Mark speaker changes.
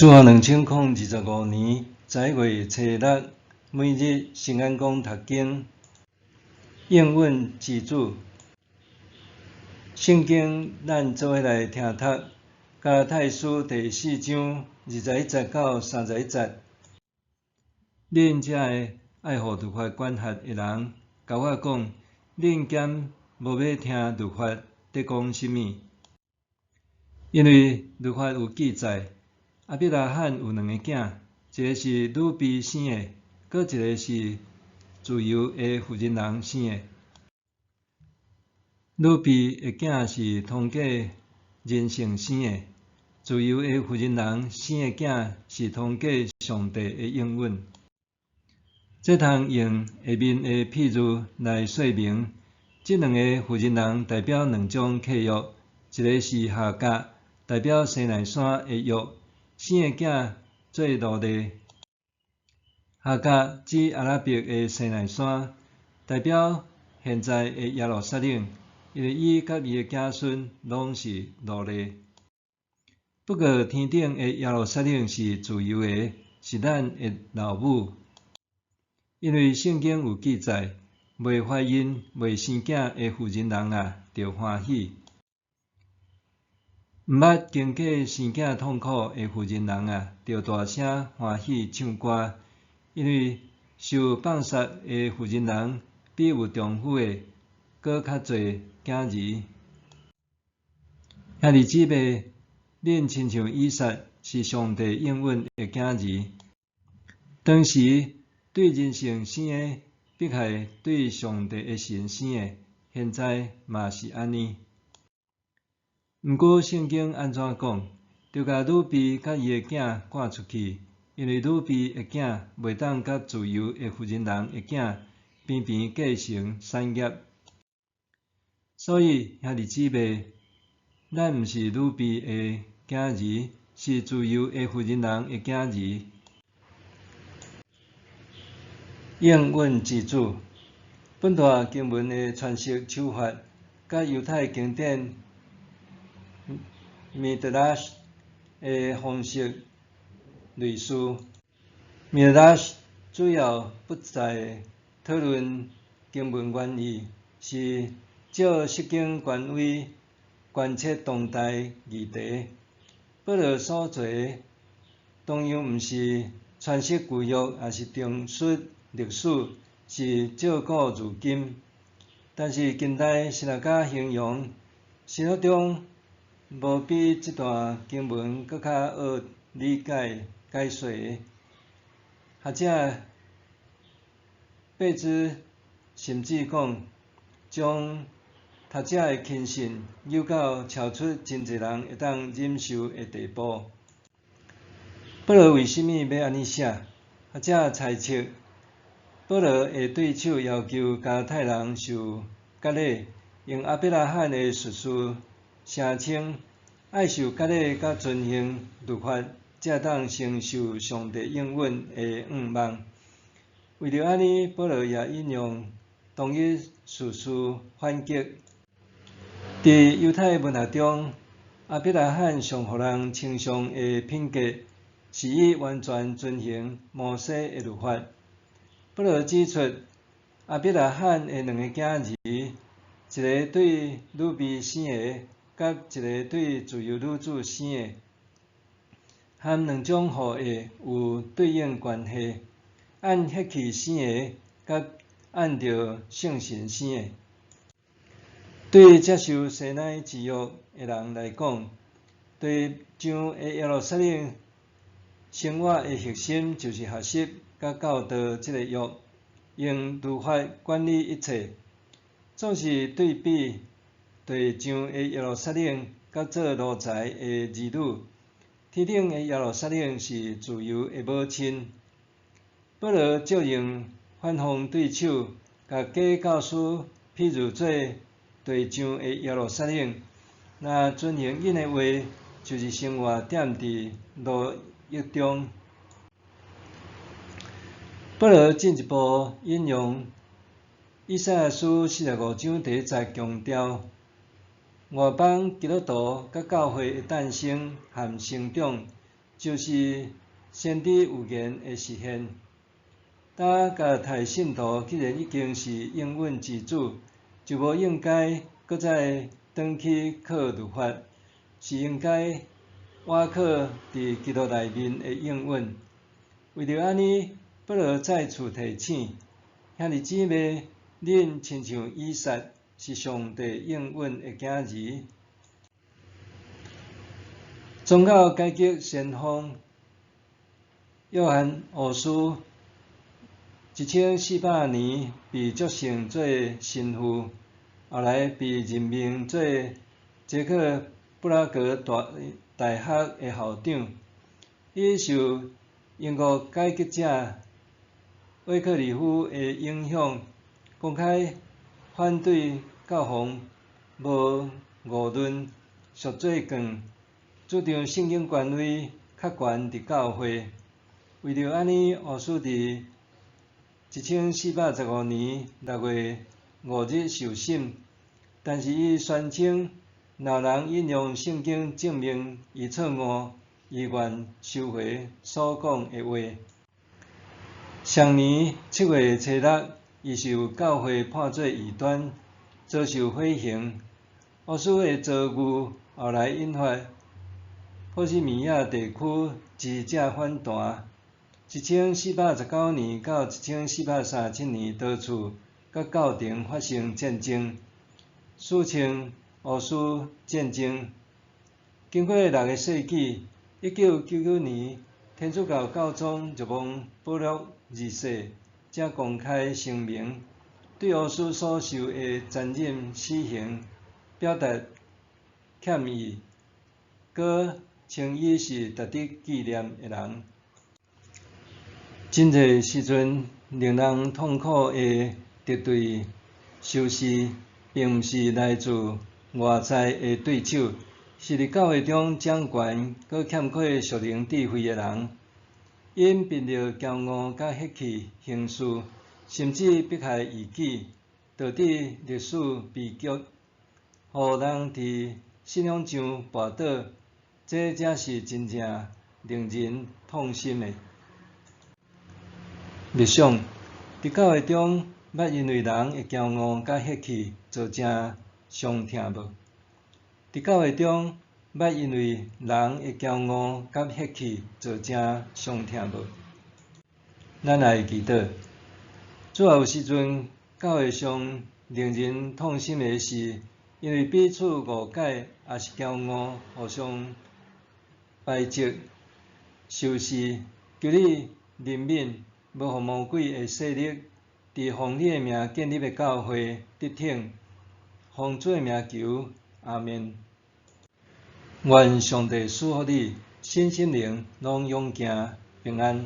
Speaker 1: 自2025年10月初6，每日圣安宫读经，应允之主。圣经咱做伙来听读，加拉太书第4章21节到31节。恁遮个爱护律法管辖的人，甲我讲，恁兼无要听律法在讲甚物？因为律法有记载，亚伯拉罕有2个囝，一个是女婢生的，搁一个是自由的妇人人生的。女婢的囝是通过人性生的，自由的妇人人生的囝是通过上帝的应允。这通用下面的譬如来说明，这2个妇人人代表2种契约，一个是夏甲，代表西奈山的约，生的囝做奴隶。夏甲指阿拉伯的西奈山，代表现在的耶路撒冷，因为伊甲伊的子孙拢是奴隶。不过天顶的耶路撒冷是自由的，是咱的老母。因为圣经有记载，未怀孕、未生囝的妇人人啊，着欢喜；毋捌经过生囝痛苦的妇人人啊，着大声欢喜唱歌。因为受放杀的妇人人，比有丈夫的搁较侪囝儿。兄弟姊妹，恁亲像以撒，是上帝应允的囝儿。当时对人性生的，比起对上帝的神生的，现在嘛是安尼。毋过圣经安怎讲？着甲女婢甲伊的囝赶出去，因为女婢的囝袂当甲自由的妇人人的囝平平继承产业。所以兄弟姊妹，咱毋是女婢的囝儿，是自由的妇人人的囝儿。应允之主，本段经文的詮释手法，甲犹太经典米德拉什的方式类似。米德拉什主要不在讨论经文原意，是照释经权威观察当代议题。保罗所做同样毋是诠释旧约，也是重述历史，是照古如今。但是近代神学家形容，神学中无比这段经文搁较好理解解说的。学者贝兹甚至讲，将读者的轻信诱到超出真侪人会当忍受的地步。保罗为甚物要安尼写？学者猜测，保罗的对手要求加拉太人受割礼，用亚伯拉罕的叙述声称爱受割礼甲遵行律法，才当承受上帝应允的愿望。为着安尼，保罗也引用同一叙述反击。伫犹太文学中，亚伯拉罕上互人称颂的品格，是伊完全遵行摩西的律法。保罗指出，亚伯拉罕的2个囝儿，一个对女婢生的，甲一个对自由女子生的，和2种互的有对应关系，按血气生的，甲按着圣神生的。对接受西奈之约的人来讲，地上的耶路撒冷生活的核心就是学习甲教导这个约，用律法管理一切。总是对比地上的耶路撒冷甲做奴才的儿女，天顶的耶路撒冷是自由的母亲。保罗借用反方对手，甲假教师譬如做地上的耶路撒冷，若遵行因的话，就是生活踮伫奴役中。保罗进一步引用以赛亚书45章第1节，强调外邦基督徒甲教会的诞生和成长，就是先知有言的实现。当甲太信徒既然已经是应允之主，就无应该搁再转去靠律法，是应该倚靠伫基督内面的应允。为着安尼，保罗再次提醒兄弟姊妹，恁亲像以撒，是上帝应允的囝儿。宗教改革先锋约翰乌斯1400年被祝圣做神父，后来被任命做捷克布拉格大学的校长。伊受英国改革者威克里夫的影响，公开反对教皇无误论赎罪券，主张圣经权威较悬伫教会。为着安尼，乌斯伫1415年6月5日受审，但是伊宣称，若人引用圣经证明伊错误，伊愿收回所讲的话。上年7月初6，伊受教会判做异端，遭受火刑。乌斯的遭遇后来引发波西米亚地区支持者反弹。1419年到1437年，多处甲教廷发生战争，史称乌斯战争。经过6个世纪，1999年，天主教教宗若望保禄二世才公开声明，对乌斯所受的残忍死刑表达歉意，佮称伊是值得纪念的人。真侪时阵，令人痛苦的敌对修士，并毋是来自外在的对手，是伫教会中掌权佮欠缺属灵智慧的人。因凭着骄傲甲血气行事，甚至迫害异己，导致历史悲剧，互人伫信仰上跋倒，这才是真正令人痛心的。默想，伫教会中，捌因为人的骄傲甲血气造成伤痛无？伫教会中，捌因为人的骄傲甲血气造成伤痛无？咱来祈祷。主要有时阵，教会上令人痛心的是，因为彼此误解，也是骄傲，互相排斥。修士，求你怜悯，无互魔鬼的势力伫奉你的名建立的教会得逞。奉主的名求，阿们。愿上帝赐福你，身心灵拢勇健平安。